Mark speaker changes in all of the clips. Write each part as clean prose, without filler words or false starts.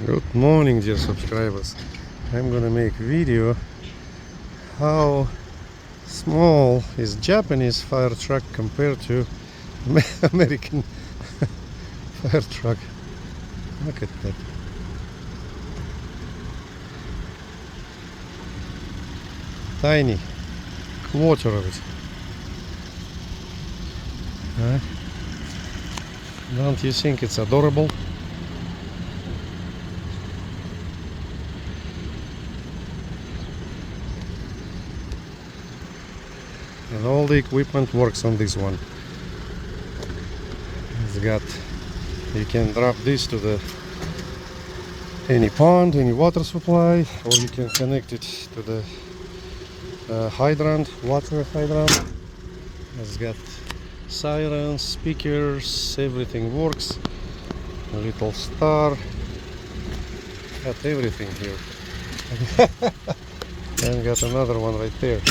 Speaker 1: Good morning, dear subscribers. I'm gonna make video how small is Japanese fire truck compared to American fire truck. Look at that. Tiny, quarter of it. Don't you think it's adorable? And all the equipment works on this one. It's got, you can drop this to the any pond, any water supply, or you can connect it to the hydrant, water hydrant. It's got sirens, speakers, everything works. A little star, got everything here. And got another one right there.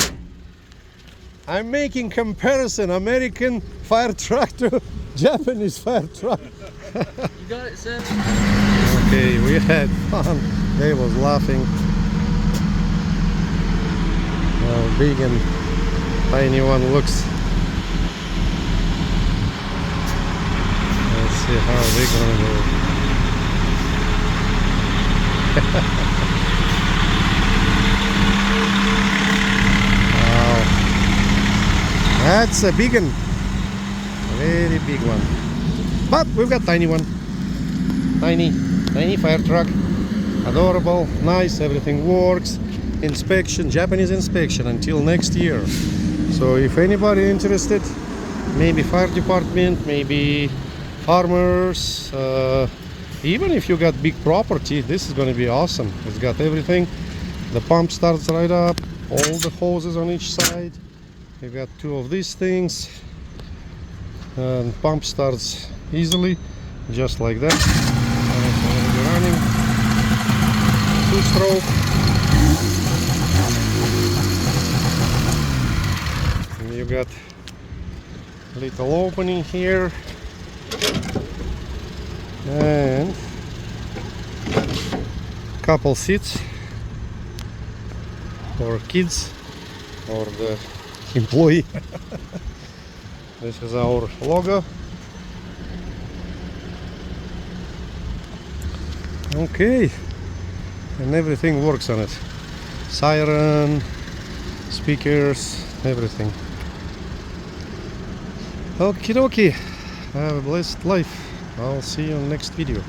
Speaker 1: I'm making comparison American fire truck to Japanese fire truck.
Speaker 2: You got it, sir.
Speaker 1: Okay, we had fun. They was laughing. How big and tiny one looks. Let's see how big one goes. That's a big one, very big one. But we've got tiny one, tiny fire truck, adorable, nice, everything works. Inspection, Japanese inspection until next year. So if anybody interested, maybe fire department, maybe farmers, even if you got big property, this is going to be awesome. It's got everything. The pump starts right up, all the hoses on each side. You've got two of these things, and pump starts easily, just like that. And it's already running. Two-stroke. And you got a little opening here, and couple seats for kids or the employee. This is our logo. Okay, and everything works on it. Siren, speakers, everything. Okie dokie. Have a blessed life. I'll see you on the next video.